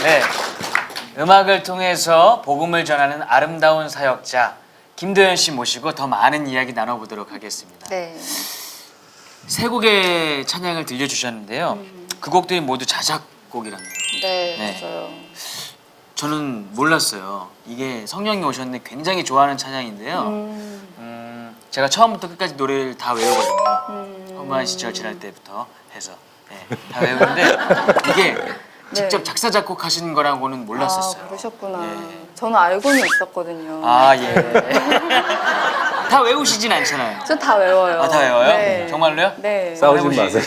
네, 음악을 통해서 복음을 전하는 아름다운 사역자 김도연 씨 모시고 더 많은 이야기 나눠보도록 하겠습니다. 네. 세 곡의 찬양을 들려주셨는데요. 그 곡들이 모두 자작곡이라네요. 네, 네. 맞아요. 저는 몰랐어요. 이게 성령이 오셨는데 굉장히 좋아하는 찬양인데요. 제가 처음부터 끝까지 노래를 다 외우거든요. 험한 시절 지날 때부터 해서 다 외우는데 이게 직접 작사 작곡하신 거라고는 몰랐었어요. 아, 그러셨구나. 네. 저는 알고는 있었거든요. 아 예. 다 외우시진 않잖아요. 저 다 외워요. 아, 다 외워요? 네. 정말로요? 네. 싸우지 해보시- 마세요.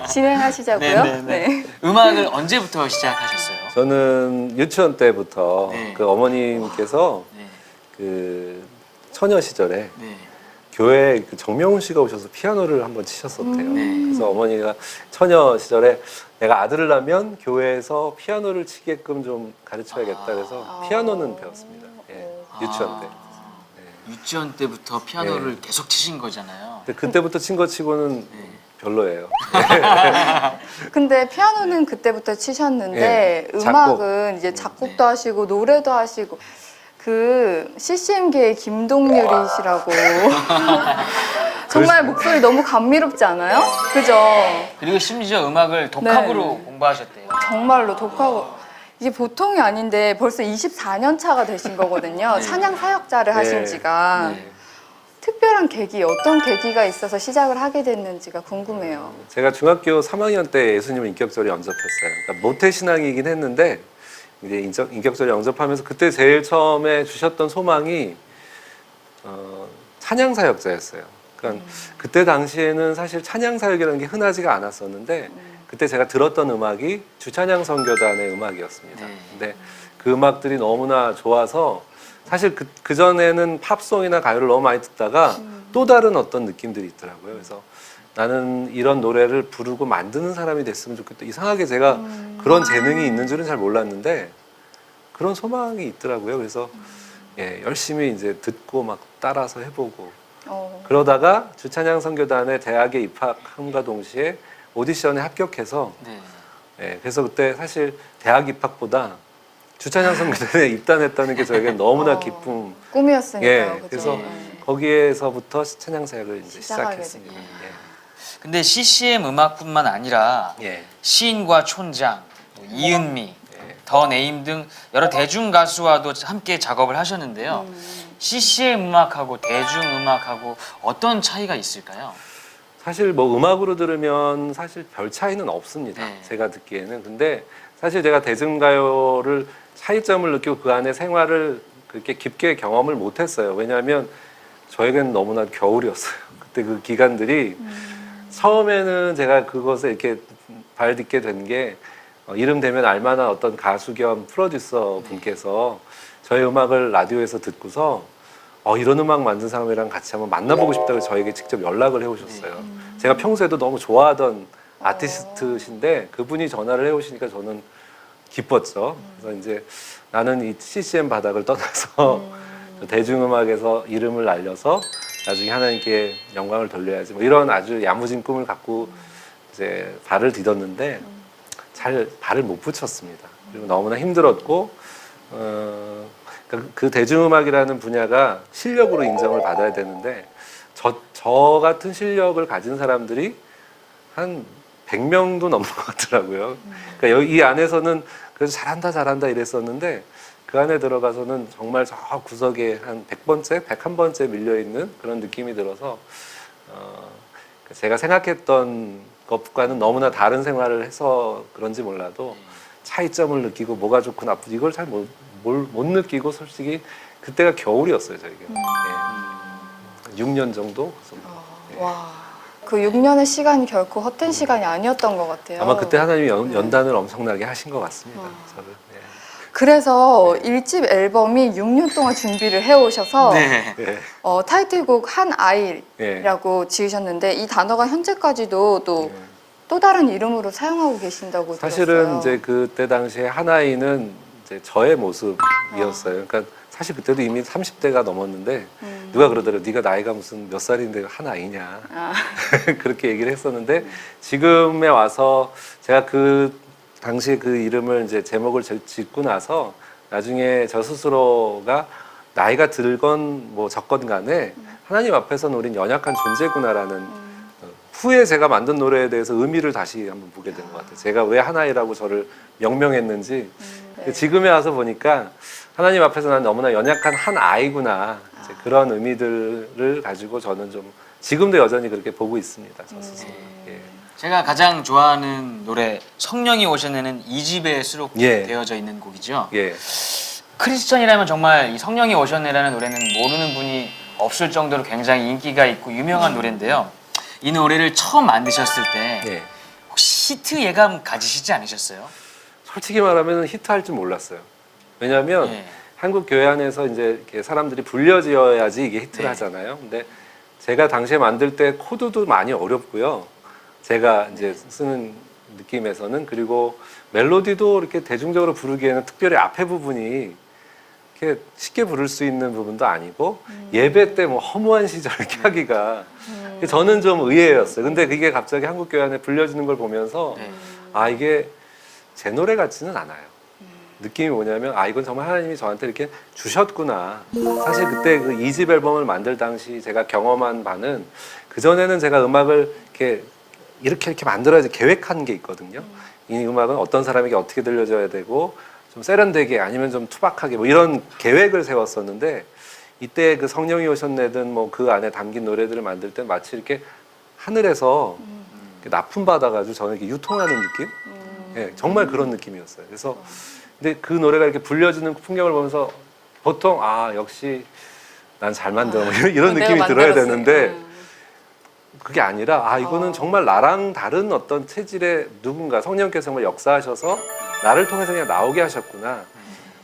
진행하시자고요. 네. 음악을 언제부터 시작하셨어요? 저는 유치원 때부터 네. 그 어머님께서 네. 그 처녀 시절에 네. 교회에 그 정명훈 씨가 오셔서 피아노를 한번 치셨었대요. 네. 그래서 어머니가 처녀 시절에 내가 아들을 낳으면 교회에서 피아노를 치게끔 좀 가르쳐야겠다 그래서 피아노는 배웠습니다. 예, 유치원 때. 유치원 때부터 피아노를 계속 치신 거잖아요. 근데 그때부터 친 거 치고는 네. 별로예요. 근데 피아노는 그때부터 치셨는데 예, 음악은 이제 작곡도 하시고 노래도 하시고 그 CCM계의 김동률이시라고 정말 목소리 너무 감미롭지 않아요? 그죠? 그리고 심지어 음악을 독학으로 네. 공부하셨대요. 정말로 독하고 이게 보통이 아닌데 벌써 24년 차가 되신 거거든요. 네. 찬양 사역자를 하신 네. 지가 네. 특별한 계기, 어떤 계기가 있어서 시작을 하게 됐는지가 궁금해요. 제가 중학교 3학년 때 예수님을 인격적으로 영접했어요. 그러니까 모태신앙이긴 했는데 이제 인격적으로 영접하면서 그때 제일 처음에 주셨던 소망이 찬양 사역자였어요. 그러니까 그때 당시에는 사실 찬양 사역이라는 게 흔하지가 않았었는데 그때 제가 들었던 음악이 주찬양 선교단의 음악이었습니다. 네. 근데 그 음악들이 너무나 좋아서 사실 그 전에는 팝송이나 가요를 너무 많이 듣다가 또 다른 어떤 느낌들이 있더라고요. 그래서 나는 이런 노래를 부르고 만드는 사람이 됐으면 좋겠다. 이상하게 제가 그런 재능이 있는 줄은 잘 몰랐는데 그런 소망이 있더라고요. 그래서 예, 열심히 이제 듣고 막 따라서 해보고 그러다가 주찬양 선교단의 대학에 입학함과 동시에 오디션에 합격해서 네. 예, 그래서 그때 사실 대학 입학보다 주찬양 선교단에 입단했다는 게 저에겐 너무나 기쁨. 꿈이었으니까요. 예, 그죠? 그래서 네. 거기에서부터 찬양 사역을 이제 시작하게 시작했습니다. 됐네요. 근데 CCM 음악뿐만 아니라 예. 예. 시인과 촌장, 이은미, 더 네임 등 여러 대중 가수와도 함께 작업을 하셨는데요. CCM 음악하고 대중 음악하고 어떤 차이가 있을까요? 사실 뭐 음악으로 들으면 사실 별 차이는 없습니다. 네. 제가 듣기에는. 근데 사실 제가 대중가요를 차이점을 느끼고 그 안에 생활을 그렇게 깊게 경험을 못했어요. 왜냐하면 저에게는 너무나 겨울이었어요. 그때 그 기간들이 처음에는 제가 그것에 이렇게 발 딛게 된 게 이름 되면 알만한 어떤 가수 겸 프로듀서 분께서 저의 음악을 라디오에서 듣고서 이런 음악 만든 사람이랑 같이 한번 만나보고 싶다고 저에게 직접 연락을 해오셨어요. 제가 평소에도 너무 좋아하던 아티스트신데 그분이 전화를 해오시니까 저는 기뻤죠. 그래서 이제 나는 이 CCM 바닥을 떠나서 대중음악에서 이름을 알려서 나중에 하나님께 영광을 돌려야지 뭐 이런 아주 야무진 꿈을 갖고 이제 발을 디뎠는데 잘 발을 못 붙였습니다. 그리고 너무나 힘들었고 그 대중음악이라는 분야가 실력으로 인정을 받아야 되는데 저 같은 실력을 가진 사람들이 한 100명도 넘는 것 같더라고요. 그러니까 이 안에서는 그래서 잘한다 이랬었는데 그 안에 들어가서는 정말 저 구석에 한 100번째, 101번째 밀려있는 그런 느낌이 들어서 제가 생각했던 것과는 너무나 다른 생활을 해서 그런지 몰라도 차이점을 느끼고 뭐가 좋고 나쁘고 이걸 잘 못 느끼고 솔직히 그때가 겨울이었어요 저에게. 예. 6년 정도. 예. 와, 그 6년의 시간이 결코 헛된 시간이 아니었던 것 같아요. 아마 그때 하나님이 연단을 엄청나게 하신 것 같습니다. 저를. 예. 그래서 1집 앨범이 6년 동안 준비를 해오셔서 네. 예. 타이틀곡 한 아이라고 지으셨는데 이 단어가 현재까지도 또 다른 이름으로 사용하고 계신다고 사실은 들었어요. 이제 그때 당시에 하나이는 이제 저의 모습이었어요. 그러니까 사실 그때도 이미 30대가 넘었는데 누가 그러더라고요. 네가 나이가 무슨 몇 살인데 하나이냐. 그렇게 얘기를 했었는데 지금에 와서 제가 그 당시에 그 이름을 이제 제목을 짓고 나서 나중에 저 스스로가 나이가 들건 뭐 적건 간에 하나님 앞에서는 우린 연약한 존재구나라는 후에 제가 만든 노래에 대해서 의미를 다시 한번 보게 된 것 같아요. 제가 왜 하나이라고 저를 명명했는지 네. 지금에 와서 보니까 하나님 앞에서 난 너무나 연약한 한 아이구나 이제 그런 의미들을 가지고 저는 좀 지금도 여전히 그렇게 보고 있습니다. 저 스스로. 예. 제가 가장 좋아하는 노래 성령이 오셨네는 2집에 예. 수록되어져 있는 곡이죠. 예. 크리스천이라면 정말 이 성령이 오셨네라는 노래는 모르는 분이 없을 정도로 굉장히 인기가 있고 유명한 노래인데요. 이 노래를 처음 만드셨을 때 예. 혹시 히트 예감 가지시지 않으셨어요? 솔직히 말하면 히트할 줄 몰랐어요. 왜냐하면 예. 한국 교회 안에서 이제 이렇게 사람들이 불려지어야지 이게 히트를 네. 하잖아요. 근데 제가 당시에 만들 때 코드도 많이 어렵고요. 제가 이제 쓰는 느낌에서는 그리고 멜로디도 이렇게 대중적으로 부르기에는 특별히 앞에 부분이 이렇게 쉽게 부를 수 있는 부분도 아니고 예배 때 뭐 허무한 시절 이렇게 하기가 저는 좀 의외였어요. 근데 그게 갑자기 한국 교회 안에 불려지는 걸 보면서 네. 아 이게 제 노래 같지는 않아요. 느낌이 뭐냐면 아 이건 정말 하나님이 저한테 이렇게 주셨구나. 사실 그때 그 2집 앨범을 만들 당시 제가 경험한 바는 그전에는 제가 음악을 이렇게 만들어야지 계획한 게 있거든요. 이 음악은 어떤 사람에게 어떻게 들려줘야 되고 좀 세련되게 아니면 좀 투박하게 뭐 이런 계획을 세웠었는데 이때 그 성령이 오셨네든 뭐 그 안에 담긴 노래들을 만들 때 마치 이렇게 하늘에서 이렇게 납품 받아가지고 저는 이렇게 유통하는 느낌? 예, 정말 그런 느낌이었어요. 그래서 근데 그 노래가 이렇게 불려지는 풍경을 보면서 보통 아 역시 난 잘 만들어 뭐 이런 내가 느낌이 들어야 만들었으니까. 되는데 그게 아니라 아 이거는 정말 나랑 다른 어떤 체질의 누군가 성령께서 정말 역사하셔서 나를 통해서 그냥 나오게 하셨구나.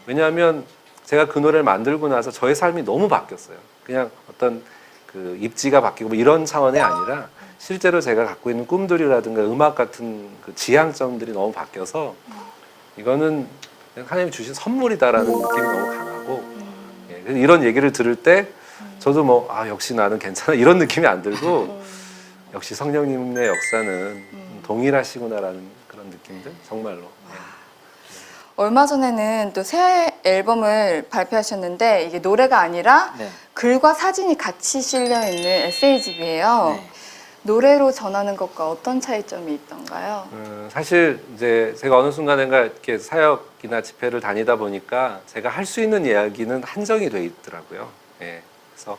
왜냐하면 제가 그 노래를 만들고 나서 저의 삶이 너무 바뀌었어요. 그냥 어떤 그 입지가 바뀌고 뭐 이런 차원이 아니라 실제로 제가 갖고 있는 꿈들이라든가 음악 같은 그 지향점들이 너무 바뀌어서 이거는 하나님이 주신 선물이다라는 느낌이 너무 강하고 예, 그래서 이런 얘기를 들을 때 저도 뭐 아 역시 나는 괜찮아 이런 느낌이 안 들고 역시 성령님의 역사는 동일하시구나라는 그런 느낌들 정말로 예. 얼마 전에는 또 새 앨범을 발표하셨는데 이게 노래가 아니라 네. 글과 사진이 같이 실려 있는 에세이집이에요. 네. 노래로 전하는 것과 어떤 차이점이 있던가요? 사실 이제 제가 어느 순간인가 이렇게 사역이나 집회를 다니다 보니까 제가 할 수 있는 이야기는 한정이 돼 있더라고요. 예. 그래서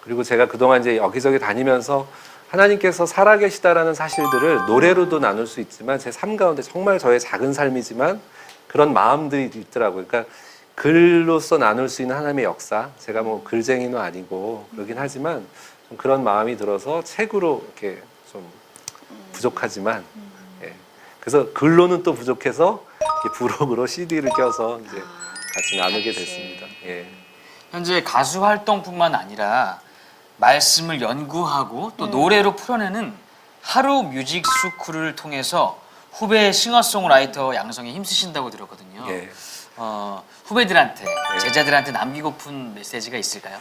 그리고 제가 그동안 이제 여기저기 다니면서 하나님께서 살아계시다라는 사실들을 노래로도 나눌 수 있지만 제 삶 가운데 정말 저의 작은 삶이지만 그런 마음들이 있더라고요. 그러니까 글로써 나눌 수 있는 하나님의 역사. 제가 뭐 글쟁이는 아니고 그러긴 하지만 좀 그런 마음이 들어서 책으로 이렇게 좀 부족하지만 예. 그래서 글로는 또 부족해서 이렇게 부록으로 CD를 껴서 이제 같이 나누게 됐습니다. 예. 현재 가수 활동뿐만 아니라 말씀을 연구하고 또 노래로 풀어내는 하루 뮤직 스쿨을 통해서 후배 싱어송라이터 양성에 힘쓰신다고 들었거든요. 예. 후배들한테 제자들한테 남기고픈 메시지가 있을까요?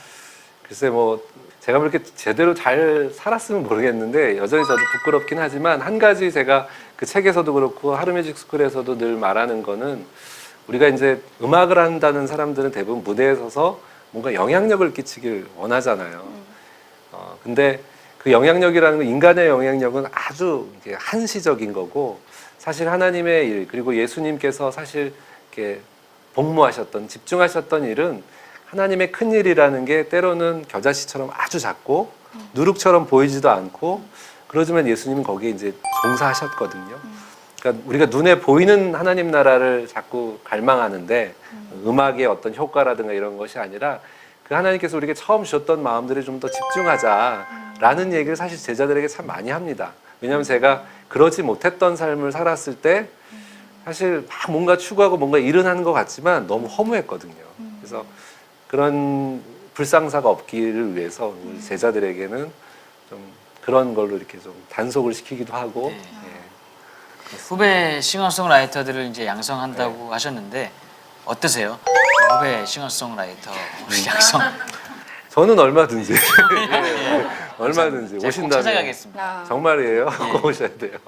글쎄 뭐 제가 뭐 이렇게 제대로 잘 살았으면 모르겠는데 여전히 저도 부끄럽긴 하지만 한 가지 제가 그 책에서도 그렇고 하루뮤직 스쿨에서도 늘 말하는 거는 우리가 이제 음악을 한다는 사람들은 대부분 무대에 서서 뭔가 영향력을 끼치길 원하잖아요. 근데 그 영향력이라는 건 인간의 영향력은 아주 이게 한시적인 거고 사실 하나님의 일 그리고 예수님께서 사실 이렇게 복무하셨던 집중하셨던 일은 하나님의 큰 일이라는 게 때로는 겨자씨처럼 아주 작고 누룩처럼 보이지도 않고 그러지만 예수님은 거기에 이제 종사하셨거든요. 그러니까 우리가 눈에 보이는 하나님 나라를 자꾸 갈망하는데 음악의 어떤 효과라든가 이런 것이 아니라 그 하나님께서 우리에게 처음 주셨던 마음들에 좀 더 집중하자라는 얘기를 사실 제자들에게 참 많이 합니다. 왜냐하면 제가 그러지 못했던 삶을 살았을 때 사실 막 뭔가 추구하고 뭔가 일은 하는 것 같지만 너무 허무했거든요. 그래서 그런 불상사가 없기를 위해서 우리 제자들에게는 좀 그런 걸로 이렇게 좀 단속을 시키기도 하고 네. 예. 후배 싱어송라이터들을 이제 양성한다고 하셨는데 어떠세요? 후배 싱어송라이터 우리 양성 저는 얼마든지 예, 얼마든지 제가 꼭 오신다면 찾아가겠습니다. 아, 정말이에요. 꼭 오셔야 돼요.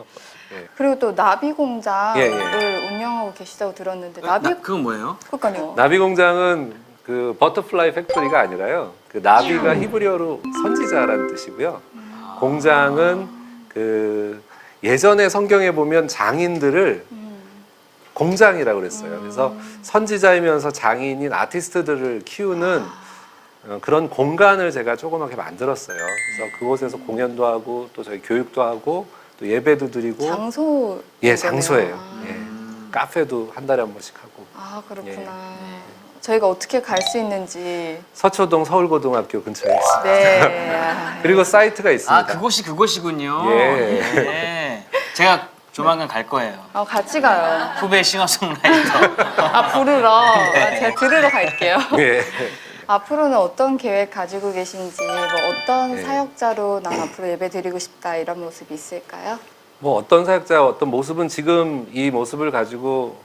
예. 그리고 또 나비 공장을 예, 운영하고 계시다고 들었는데 그건 뭐예요? 그러니까요. 나비 공장은 그 버터플라이 팩토리가 아니라요. 그 나비가 히브리어로 선지자라는 뜻이고요. 공장은 그 예전에 성경에 보면 장인들을 공장이라고 그랬어요. 그래서 선지자이면서 장인인 아티스트들을 키우는 그런 공간을 제가 조그맣게 만들었어요. 그래서 그곳에서 공연도 하고 또 저희 교육도 하고 또 예배도 드리고 장소. 예, 장소예요. 예. 카페도 한 달에 한 번씩 하고. 아 그렇구나. 예. 저희가 어떻게 갈 수 있는지. 서초동 서울고등학교 근처에 있습니다. 네. 아, 그리고 사이트가 있습니다. 아 그곳이 그곳이군요. 예. 예. 제가 조만간 갈 거예요. 같이 가요. 후배 싱어송라이터. 부르러. 제가 들으러 갈게요. 예. 앞으로는 어떤 계획 가지고 계신지, 뭐 어떤 네. 사역자로 난 앞으로 예배 드리고 싶다 이런 모습이 있을까요? 뭐 어떤 사역자 어떤 모습은 지금 이 모습을 가지고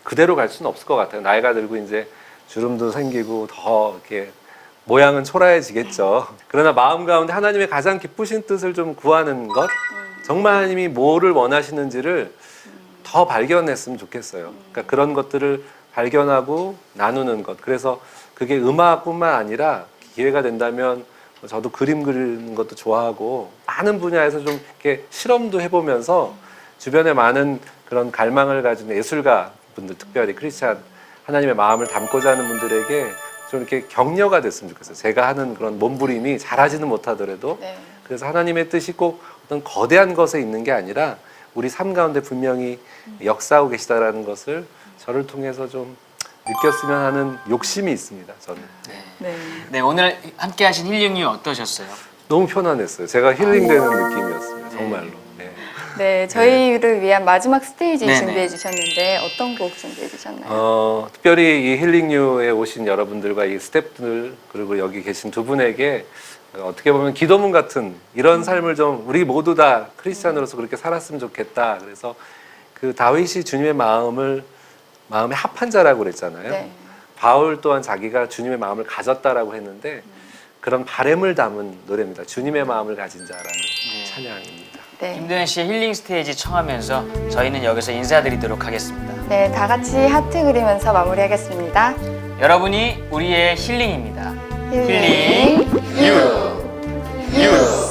그대로 갈 수는 없을 것 같아요. 나이가 들고 이제 주름도 생기고 더 이렇게 모양은 초라해지겠죠. 그러나 마음 가운데 하나님의 가장 기쁘신 뜻을 좀 구하는 것, 정말 하나님이 뭐를 원하시는지를 더 발견했으면 좋겠어요. 그러니까 그런 것들을 발견하고 나누는 것. 그래서 그게 음악뿐만 아니라 기회가 된다면 저도 그림 그리는 것도 좋아하고 많은 분야에서 좀 이렇게 실험도 해보면서 주변에 많은 그런 갈망을 가진 예술가 분들, 특별히 크리스찬 하나님의 마음을 담고자 하는 분들에게 좀 이렇게 격려가 됐으면 좋겠어요. 제가 하는 그런 몸부림이 잘하지는 못하더라도 네. 그래서 하나님의 뜻이 꼭 어떤 거대한 것에 있는 게 아니라 우리 삶 가운데 분명히 역사하고 계시다라는 것을 저를 통해서 좀 느꼈으면 하는 욕심이 있습니다. 저는 네. 네 오늘 함께 하신 힐링이 어떠셨어요? 너무 편안했어요. 제가 힐링되는 느낌이었어요. 정말로. 네. 네, 저희를 위한 마지막 스테이지 네네. 준비해 주셨는데 어떤 곡 준비해 주셨나요? 특별히 이 힐링유에 오신 여러분들과 이 스태프들 그리고 여기 계신 두 분에게 어떻게 보면 기도문 같은 이런 삶을 좀 우리 모두 다 크리스찬으로서 그렇게 살았으면 좋겠다. 그래서 그 다윗이 주님의 마음에 합한 자라고 그랬잖아요. 네. 바울 또한 자기가 주님의 마음을 가졌다라고 했는데 그런 바램을 담은 노래입니다. 주님의 마음을 가진 자라는 찬양입니다. 네. 김도현 씨의 힐링 스테이지 청하면서 저희는 여기서 인사드리도록 하겠습니다. 네, 다 같이 하트 그리면서 마무리하겠습니다. 여러분이 우리의 힐링입니다. 힐링 유.